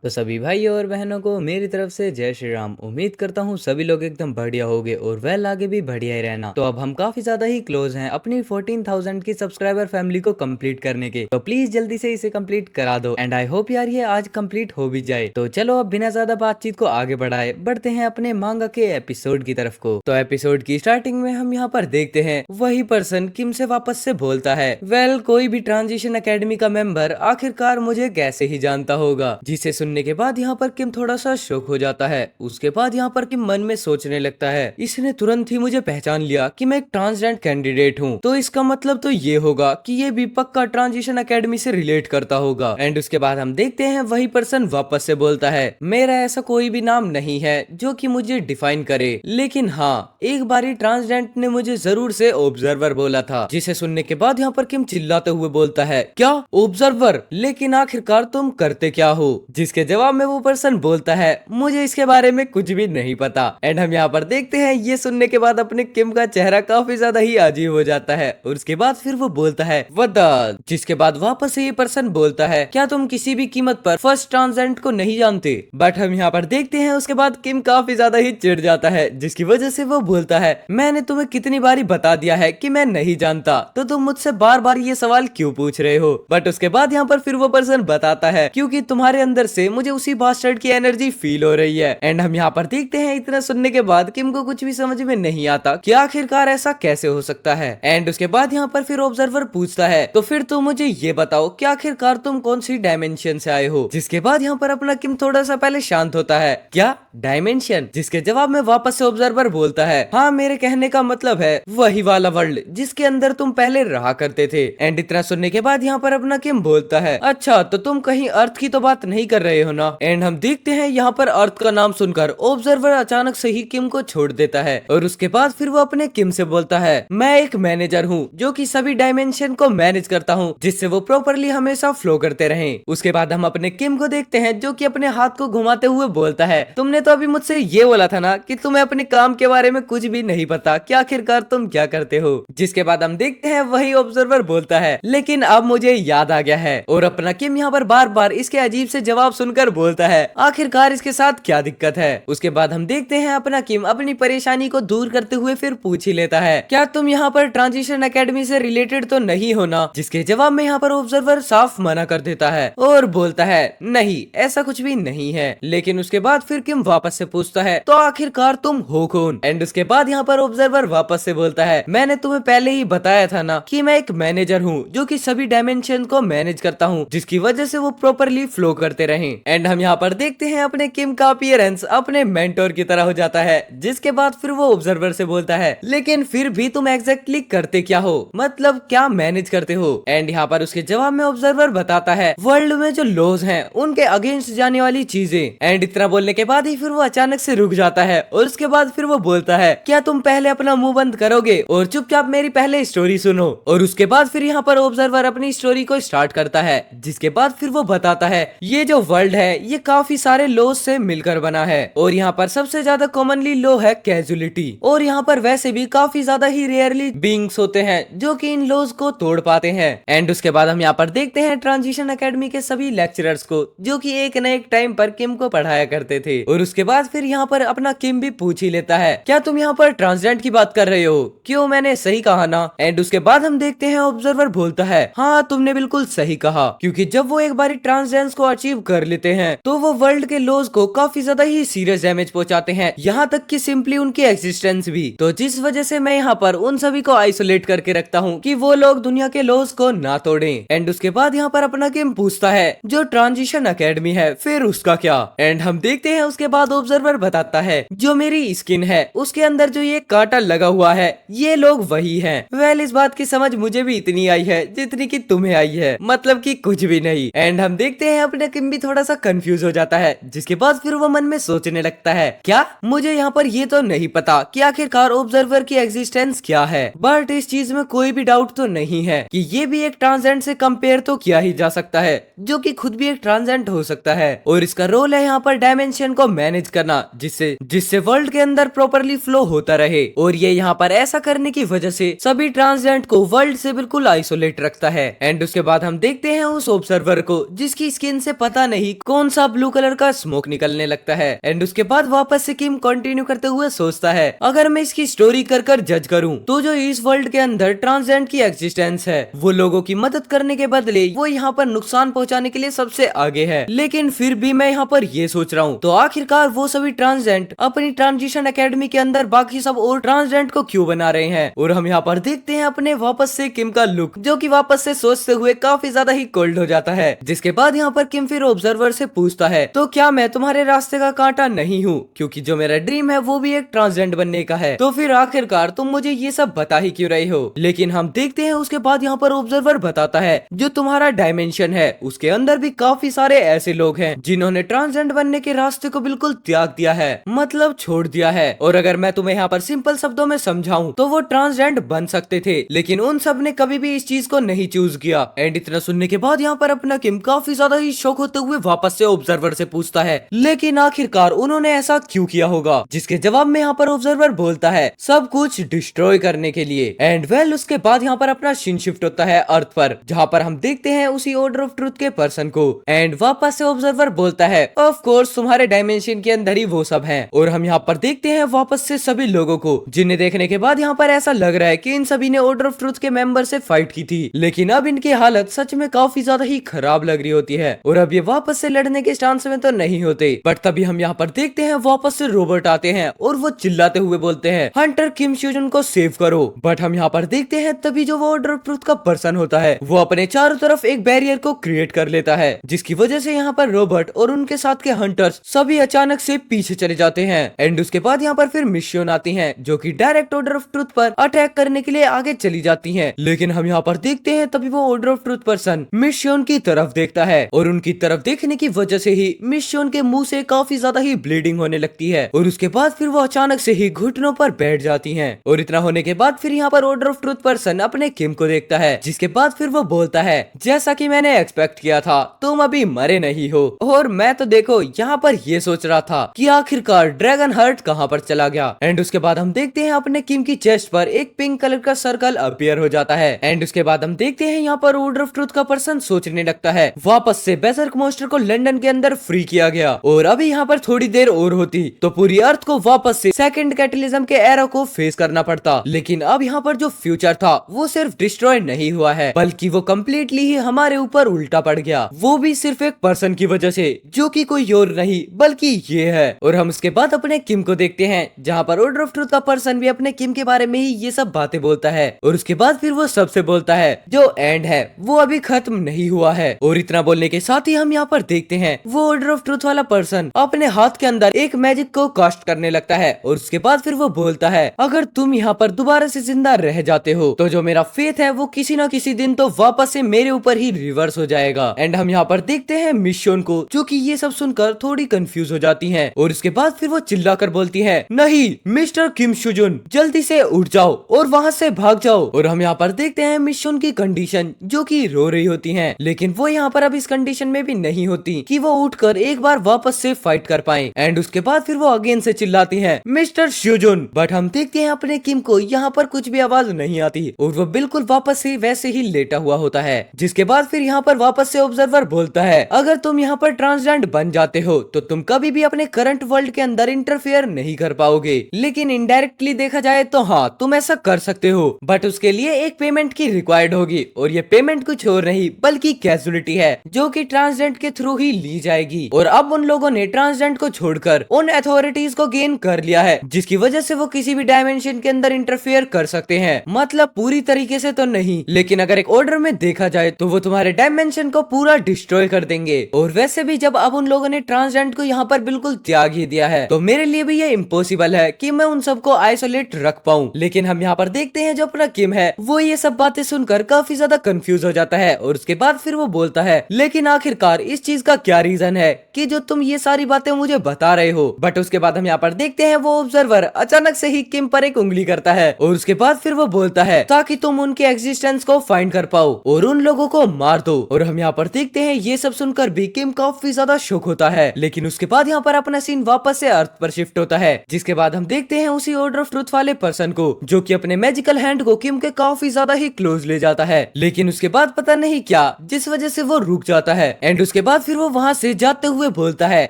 तो सभी भाइयों और बहनों को मेरी तरफ से जय श्री राम। उम्मीद करता हूँ सभी लोग एकदम बढ़िया होंगे और वेल आगे भी बढ़िया ही रहना। तो अब हम काफी ज्यादा ही क्लोज हैं अपनी 14,000 की सब्सक्राइबर फैमिली को कंप्लीट करने के। तो प्लीज जल्दी से इसे कंप्लीट करा दो एंड आई होप यार ये आज कंप्लीट हो भी जाए। तो चलो अब बिना ज्यादा बातचीत को आगे बढ़ते हैं अपने मांगा के एपिसोड की तरफ को। तो एपिसोड की स्टार्टिंग में हम यहाँ पर देखते हैं वही पर्सन किम से वापस से बोलता है, वेल कोई भी ट्रांजिशन एकेडमी का मेंबर आखिरकार मुझे कैसे ही जानता होगा। जिसे सुनने के बाद यहाँ पर किम थोड़ा सा शॉक हो जाता है। उसके बाद यहाँ पर किम मन में सोचने लगता है, इसने तुरंत ही मुझे पहचान लिया कि मैं एक ट्रांसजेंडर कैंडिडेट हूँ, तो इसका मतलब तो ये होगा कि ये भी पक्का ट्रांजिशन एकेडमी से रिलेट करता होगा। एंड उसके बाद हम देखते हैं वही पर्सन वापस से बोलता है, मेरा ऐसा कोई भी नाम नहीं है जो कि मुझे डिफाइन करे, लेकिन हाँ एक बारी ट्रांसजेंडर ने मुझे जरूर से ऑब्जर्वर बोला था। जिसे सुनने के बाद यहाँ पर किम चिल्लाते हुए बोलता है, क्या ऑब्जर्वर, लेकिन आखिरकार तुम करते क्या हो? जिसके जवाब में वो पर्सन बोलता है, मुझे इसके बारे में कुछ भी नहीं पता। एंड हम यहाँ पर देखते हैं ये सुनने के बाद अपने किम का चेहरा काफी ज्यादा ही अजीब हो जाता है और उसके बाद फिर वो बोलता है व्हाट द, जिसके बाद वापस से ये पर्सन बोलता है, क्या तुम किसी भी कीमत पर फर्स्ट ट्रांसजेंडर को नहीं जानते? बट हम यहाँ पर देखते हैं उसके बाद किम काफी ज्यादा ही चिढ़ जाता है, जिसकी वजह से वो बोलता है, मैंने तुम्हें कितनी बारी बता दिया है कि मैं नहीं जानता, तो तुम मुझसे बार बार ये सवाल क्यों पूछ रहे हो? बट उसके बाद यहाँ पर फिर वो पर्सन बताता है, क्योंकि तुम्हारे अंदर से मुझे उसी बास्टर्ड की एनर्जी फील हो रही है। एंड हम यहाँ पर देखते हैं इतना सुनने के बाद किम को कुछ भी समझ में नहीं आता कि आखिरकार ऐसा कैसे हो सकता है। एंड उसके बाद यहाँ पर फिर ऑब्जर्वर पूछता है, तो फिर तुम मुझे ये बताओ कि आखिरकार तुम कौन सी डायमेंशन से आए हो? जिसके बाद यहाँ पर अपना किम थोड़ा सा पहले शांत होता है, क्या डायमेंशन? जिसके जवाब में वापस से ऑब्जर्वर बोलता है, हाँ मेरे कहने का मतलब है वही वाला वर्ल्ड जिसके अंदर तुम पहले रहा करते थे। एंड इतना सुनने के बाद यहाँ पर अपना किम बोलता है, अच्छा तो तुम कहीं अर्थ की तो बात नहीं कर रहे हो ना? एंड हम देखते हैं यहाँ पर अर्थ का नाम सुनकर ऑब्जर्वर अचानक से ही किम को छोड़ देता है और उसके बाद फिर वो अपने किम से बोलता है, मैं एक मैनेजर हूँ जो कि सभी डायमेंशन को मैनेज करता हूँ जिससे वो प्रॉपरली हमेशा फ्लो करते रहे। उसके बाद हम अपने किम को देखते हैं जो कि अपने हाथ को घुमाते हुए बोलता है, तुमने तो अभी मुझसे ये बोला था ना कि तुम्हें अपने काम के बारे में कुछ भी नहीं पता, क्या आखिरकार तुम क्या करते हो? जिसके बाद हम देखते हैं वही ऑब्जर्वर बोलता है, लेकिन अब मुझे याद आ गया है। और अपना किम यहाँ पर बार बार इसके अजीब से जवाब सुनकर बोलता है, आखिरकार इसके साथ क्या दिक्कत है? उसके बाद हम देखते हैं अपना किम अपनी परेशानी को दूर करते हुए फिर पूछ ही लेता है, क्या तुम यहाँ पर ट्रांजिशन एकेडमी से रिलेटेड तो नहीं हो ना? जिसके जवाब में यहाँ पर ऑब्जर्वर साफ मना कर देता है और बोलता है, नहीं ऐसा कुछ भी नहीं है। लेकिन उसके बाद फिर किम वापस से पूछता है, तो आखिरकार तुम हो कौन? एंड उसके बाद यहाँ पर ऑब्जर्वर वापस से बोलता है, मैंने तुम्हें पहले ही बताया था ना कि मैं एक मैनेजर हूँ जो कि सभी डायमेंशन को मैनेज करता हूँ जिसकी वजह से वो प्रॉपरली फ्लो करते रहे। एंड हम यहाँ पर देखते हैं अपने किम का अपीयरेंस अपने मेंटोर की तरह हो जाता है। जिसके बाद फिर वो ऑब्जर्वर से बोलता है, लेकिन फिर भी तुम एग्जैक्टली करते क्या हो, मतलब क्या मैनेज करते हो? एंड यहाँ पर उसके जवाब में ऑब्जर्वर बताता है, वर्ल्ड में जो लॉज हैं उनके अगेंस्ट जाने वाली चीजें। एंड इतना बोलने के बाद ही फिर वो अचानक से रुक जाता है और उसके बाद फिर वो बोलता है, क्या तुम पहले अपना मुंह बंद करोगे और चुपचाप मेरी पहले स्टोरी सुनो? और उसके बाद फिर यहाँ पर ऑब्जर्वर अपनी स्टोरी को स्टार्ट करता है। जिसके बाद फिर वो बताता है, ये जो वर्ल्ड है ये काफी सारे लॉज से मिलकर बना है और यहाँ पर सबसे ज्यादा कॉमनली लॉ है कैजुअलिटी, और यहाँ पर वैसे भी काफी ज्यादा ही रेयरली बीइंग्स होते हैं जो कि इन लॉज को तोड़ पाते हैं। एंड उसके बाद हम यहाँ पर देखते हैं ट्रांजिशन एकेडमी के सभी लेक्चरर्स को जो कि एक न एक टाइम पर किम को पढ़ाया करते थे। और उसके बाद फिर यहाँ पर अपना किम भी पूछ ही लेता है, क्या तुम यहाँ पर ट्रांसजेंडर की बात कर रहे हो? क्यों, मैंने सही कहा ना? एंड उसके बाद हम देखते हैं ऑब्जर्वर बोलता है, हाँ तुमने बिल्कुल सही कहा, क्योंकि जब वो एक बार ट्रांसजेंडर को अचीव कर लेते हैं तो वो वर्ल्ड के लॉज को काफी ज्यादा ही सीरियस डैमेज पहुंचाते हैं, यहाँ तक कि सिंपली उनकी एग्जिस्टेंस भी। तो जिस वजह से मैं यहाँ पर उन सभी को आइसोलेट करके रखता हूँ कि वो लोग दुनिया के लॉज को ना तोड़ें। एंड उसके बाद यहाँ पर अपना किम पूछता है, जो ट्रांजिशन एकेडमी है फिर उसका क्या? एंड हम देखते हैं उसके बाद ऑब्जर्वर बताता है, जो मेरी स्किन है उसके अंदर जो ये कांटा लगा हुआ है ये लोग वही हैं। वेल इस बात की समझ मुझे भी इतनी आई है जितनी कि तुम्हें आई है, मतलब कि कुछ भी नहीं। एंड हम देखते हैं अपने किम भी थोड़ा सा कंफ्यूज हो जाता है। जिसके बाद फिर वो मन में सोचने लगता है, क्या मुझे यहाँ पर ये तो नहीं पता कि आखिरकार ऑब्जर्वर की एग्जिस्टेंस क्या है, बट इस चीज में कोई भी डाउट तो नहीं है कि ये भी एक ट्रांसजेंडर से कंपेयर तो किया ही जा सकता है जो कि खुद भी एक ट्रांसजेंडर हो सकता है और इसका रोल है यहाँ पर डायमेंशन को मैनेज करना जिससे जिससे वर्ल्ड के अंदर प्रॉपरली फ्लो होता रहे। और ये यहाँ पर ऐसा करने की वजह से सभी ट्रांसजेंडर को वर्ल्ड से बिल्कुल आइसोलेट रखता है। एंड उसके बाद हम देखते हैं उस ऑब्जर्वर को जिसकी स्किन से पता नहीं ही कौन सा ब्लू कलर का स्मोक निकलने लगता है। एंड उसके बाद वापस से किम कंटिन्यू करते हुए सोचता है, अगर मैं इसकी स्टोरी कर जज करूं तो जो इस वर्ल्ड के अंदर ट्रांसजेंडर की एग्जिस्टेंस है वो लोगों की मदद करने के बदले वो यहाँ पर नुकसान पहुंचाने के लिए सबसे आगे है। लेकिन फिर भी मैं यहाँ पर ये सोच रहा हूँ, तो आखिरकार वो सभी ट्रांसजेंडर अपनी ट्रांजिशन एकेडमी के अंदर बाकी सब और ट्रांसजेंडर को क्यों बना रहे हैं। और हम यहाँ पर देखते हैं अपने वापस से किम का लुक, जो कि वापस से सोचते हुए काफी ज्यादा ही कोल्ड हो जाता है। जिसके बाद यहाँ पर किम फिर ऑब्जर्वर से पूछता है, तो क्या मैं तुम्हारे रास्ते का कांटा नहीं हूँ, क्योंकि जो मेरा ड्रीम है वो भी एक ट्रांसजेंडर बनने का है, तो फिर आखिरकार तुम मुझे ये सब बता ही क्यों रहे हो। लेकिन हम देखते हैं उसके बाद यहाँ पर ऑब्जर्वर बताता है, जो तुम्हारा डायमेंशन है उसके अंदर भी काफी सारे ऐसे लोग हैं जिन्होंने ट्रांसजेंडर बनने के रास्ते को बिल्कुल त्याग दिया है, मतलब छोड़ दिया है। और अगर मैं तुम्हें यहाँ पर सिंपल शब्दों में समझाऊं तो वो ट्रांसजेंडर बन सकते थे, लेकिन उन सब ने कभी भी इस चीज को नहीं चूज किया। एंड इतना सुनने के बाद यहाँ पर अपना किम काफी ज्यादा ही शौक होते हुए वापस से ऑब्जर्वर से पूछता है, लेकिन आखिरकार उन्होंने ऐसा क्यों किया होगा। जिसके जवाब में यहाँ पर ऑब्जर्वर बोलता है, सब कुछ डिस्ट्रॉय करने के लिए। एंड वेल उसके बाद यहाँ पर अपना सीन शिफ्ट होता है अर्थ पर, जहाँ पर हम देखते हैं उसी ऑर्डर ऑफ ट्रुथ के पर्सन को। एंड वापस से ऑब्जर्वर बोलता है, ऑफ कोर्स तुम्हारे डायमेंशन के अंदर ही वो सब हैं। और हम यहाँ पर देखते हैं वापस से सभी लोगों को, जिन्हें देखने के बाद यहाँ पर ऐसा लग रहा है कि इन सभी ने ऑर्डर ऑफ ट्रुथ के मेंबर से फाइट की थी, लेकिन अब इनकी हालत सच में काफी ज्यादा ही खराब लग रही होती है और अब ये वापस से लड़ने के स्टांस में तो नहीं होते। बट तभी हम यहाँ पर देखते हैं वापस से रोबोट आते हैं और वो चिल्लाते हुए बोलते हैं, हंटर किम स्यूजन को सेव करो। बट हम यहाँ पर देखते हैं तभी जो वो ऑर्डर ऑफ ट्रुथ का पर्सन होता है वो अपने चारों तरफ एक बैरियर को क्रिएट कर लेता है, जिसकी वजह से यहाँ पर रोबोट और उनके साथ के हंटर्स सभी अचानक से पीछे चले जाते हैं। एंड उसके बाद यहाँ पर फिर मिशन आती हैं, जो कि डायरेक्ट ऑर्डर ऑफ ट्रुथ पर अटैक करने के लिए आगे चली जाती हैं। लेकिन हम यहाँ पर देखते हैं तभी वो order of truth person mission की तरफ देखता है और उनकी तरफ देखने की वजह से ही मिशन के मुंह से काफी ज्यादा ही ब्लीडिंग होने लगती है और उसके बाद फिर वो अचानक से ही घुटनों पर बैठ जाती हैं। और इतना होने के बाद फिर यहाँ पर ऑर्डर ऑफ ट्रुथ पर्सन अपने किम को देखता है, जिसके बाद फिर वो बोलता है, जैसा कि मैंने एक्सपेक्ट किया था तुम अभी मरे नहीं हो। और मैं तो देखो यहाँ पर ये सोच रहा था कि आखिरकार ड्रैगन हर्ट कहाँ पर चला गया। एंड उसके बाद हम देखते हैं अपने किम की चेस्ट पर एक पिंक कलर का सर्कल अपीयर हो जाता है। एंड उसके बाद हम देखते हैं यहाँ पर ऑर्डर ऑफ ट्रुथ का पर्सन सोचने लगता है, वापस से बेजर्क मॉन्स्टर को लंदन के अंदर फ्री किया गया और अभी यहाँ पर थोड़ी देर और होती तो पूरी अर्थ को वापस से सेकंड कैटलिज्म के एरा को फेस करना पड़ता। लेकिन अब यहाँ पर जो फ्यूचर था वो सिर्फ डिस्ट्रॉय नहीं हुआ है, बल्कि वो कम्प्लीटली ही हमारे ऊपर उल्टा पड़ गया, वो भी सिर्फ एक पर्सन की वजह से, जो कि कोई और नहीं बल्कि ये है। और हम उसके बाद अपने किम को देखते हैं, जहाँ पर ऑर्डर ऑफ ट्रुथ का पर्सन भी अपने किम के बारे में ही ये सब बातें बोलता है और उसके बाद फिर वो सबसे बोलता है, जो एंड है वो अभी खत्म नहीं हुआ है। और इतना बोलने के साथ ही हम यहाँ पर देखते हैं वो ऑर्डर ऑफ ट्रुथ वाला पर्सन अपने हाथ के अंदर एक मैजिक को कास्ट करने लगता है और उसके बाद फिर वो बोलता है, अगर तुम यहाँ पर दोबारा से जिंदा रह जाते हो तो जो मेरा फेथ है वो किसी न किसी दिन तो वापस से मेरे ऊपर ही रिवर्स हो जाएगा। एंड हम यहाँ पर देखते हैं मिशन को, जो कि ये सब सुनकर थोड़ी कंफ्यूज हो जाती हैं और उसके बाद फिर वो चिल्लाकर बोलती है, नहीं मिस्टर किम सुजुन जल्दी से उठ जाओ और वहाँ से भाग जाओ। और हम यहाँ पर देखते हैं मिशन की कंडीशन, जो कि रो रही होती हैं, लेकिन वो यहाँ पर अब इस कंडीशन में भी नहीं होती कि वो उठकर एक बार वापस से फाइट कर पाए। एंड उसके बाद फिर वो अगेन से चिल्लाती है, मिस्टर सुजुन। बट हम देखते हैं अपने किम को यहाँ पर कुछ भी आवाज नहीं आती और वो बिल्कुल वापस से वैसे ही लेटा हुआ होता है। जिसके बाद फिर यहाँ पर वापस से ऑब्जर्वर बोलता है, अगर तुम यहाँ पर ट्रांसजेंडर बन जाते हो तो तुम कभी भी अपने करंट वर्ल्ड के अंदर इंटरफेयर नहीं कर पाओगे, लेकिन इनडायरेक्टली देखा जाए तो हाँ तुम ऐसा कर सकते हो, बट उसके लिए एक पेमेंट की रिक्वायर्ड होगी और ये पेमेंट कुछ और नहीं बल्कि कैजुअलिटी है, जो कि ट्रांसजेंडर के थ्रू ही ली जाएगी। और अब उन लोगों ने ट्रांसजेंडर को छोड़कर उन अथॉरिटीज को गेन कर लिया है, जिसकी वजह से वो किसी भी डायमेंशन के अंदर इंटरफेयर कर सकते हैं, मतलब पूरी तरीके से तो नहीं, लेकिन अगर एक ऑर्डर में देखा जाए तो वो तुम्हारे डायमेंशन को पूरा डिस्ट्रॉय कर देंगे। और वैसे भी जब अब उन लोगों ने ट्रांसजेंडर को यहाँ पर बिल्कुल त्याग ही दिया है तो मेरे लिए भी ये इम्पॉसिबल है कि मैं उन सबको आइसोलेट रख पाऊं। लेकिन हम यहाँ पर देखते हैं जो अपना किम है वो ये सब बातें सुनकर काफी ज्यादा कंफ्यूज हो जाता है और उसके बाद फिर वो बोलता है, लेकिन आखिरकार इस चीज का क्या रीजन है कि जो तुम ये सारी बातें मुझे बता रहे हो। बट उसके बाद हम यहाँ पर देखते हैं वो ऑब्जर्वर अचानक से ही किम पर एक उंगली करता है और उसके बाद फिर वो बोलता है, ताकि तुम उनके एग्जिस्टेंस को फाइंड कर पाओ और उन लोगों को मार दो। और हम यहाँ पर देखते हैं ये सब सुनकर भी किम काफी ज्यादा शॉक होता है। लेकिन उसके बाद यहाँ पर अपना सीन वापस से अर्थ पर शिफ्ट होता है, जिसके बाद हम देखते हैं उसी ऑर्डर ऑफ ट्रुथ वाले पर्सन को, जो कि अपने मैजिकल हैंड को किम के काफी ज्यादा ही क्लोज ले जाता है। लेकिन उसके बाद पता नहीं क्या जिस वजह से वो रुक जाता है। एंड उसके बाद बाद फिर वो वहाँ से जाते हुए बोलता है,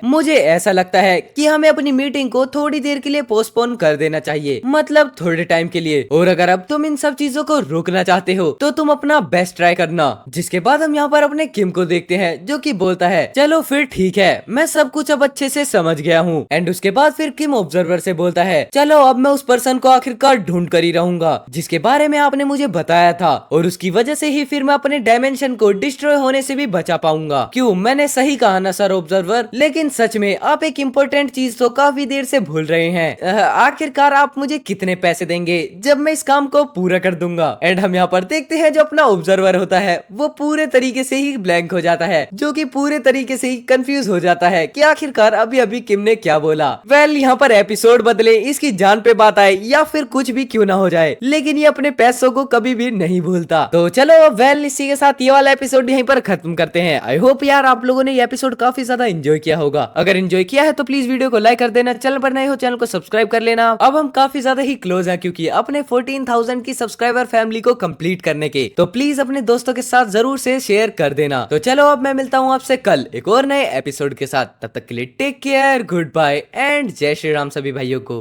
मुझे ऐसा लगता है कि हमें अपनी मीटिंग को थोड़ी देर के लिए पोस्टपोन कर देना चाहिए, मतलब थोड़े टाइम के लिए, और अगर अब तुम इन सब चीजों को रोकना चाहते हो तो तुम अपना बेस्ट ट्राई करना। जिसके बाद हम यहाँ पर अपने किम को देखते हैं जो कि बोलता है, चलो फिर ठीक है, मैं सब कुछ अब अच्छे से समझ गया हूँ। एंड उसके बाद फिर किम ऑब्जर्वर से बोलता है, चलो अब मैं उस पर्सन को आखिरकार ढूंढ कर ही रहूंगा जिसके बारे में आपने मुझे बताया था, और उसकी वजह से ही फिर मैं अपने डायमेंशन को डिस्ट्रॉय होने से भी बचा पाऊंगा। क्यों, मैंने सही कहा ना सर ऑब्जर्वर? लेकिन सच में आप एक इम्पोर्टेंट चीज तो काफी देर से भूल रहे हैं। आखिरकार आप मुझे कितने पैसे देंगे जब मैं इस काम को पूरा कर दूंगा? एंड हम यहाँ पर देखते हैं जो अपना ऑब्जर्वर होता है वो पूरे तरीके से ही ब्लैंक हो जाता है, जो कि पूरे तरीके से ही कंफ्यूज हो जाता है कि आखिरकार अभी अभी किम ने क्या बोला। वेल, यहाँ पर एपिसोड बदले, इसकी जान पे बात आए या फिर कुछ भी क्यों ना हो जाए, लेकिन ये अपने पैसों को कभी भी नहीं भूलता। तो चलो वेल, इसी के साथ ये वाला एपिसोड यहीं पर खत्म करते हैं। आई होप यार आप लोगों ने ये एपिसोड काफी ज्यादा एंजॉय किया होगा। अगर एंजॉय किया है तो प्लीज वीडियो को लाइक कर देना, चैनल पर नए हो चैनल को सब्सक्राइब कर लेना। अब हम काफी ज्यादा ही क्लोज हैं क्योंकि अपने 14,000 की सब्सक्राइबर फैमिली को कंप्लीट करने के, तो प्लीज अपने दोस्तों के साथ जरूर से शेयर कर देना। तो चलो अब मैं मिलता हूँ आपसे कल एक और नए एपिसोड के साथ, तब तक के लिए take care, good bye and जय श्री राम सभी भाइयों को।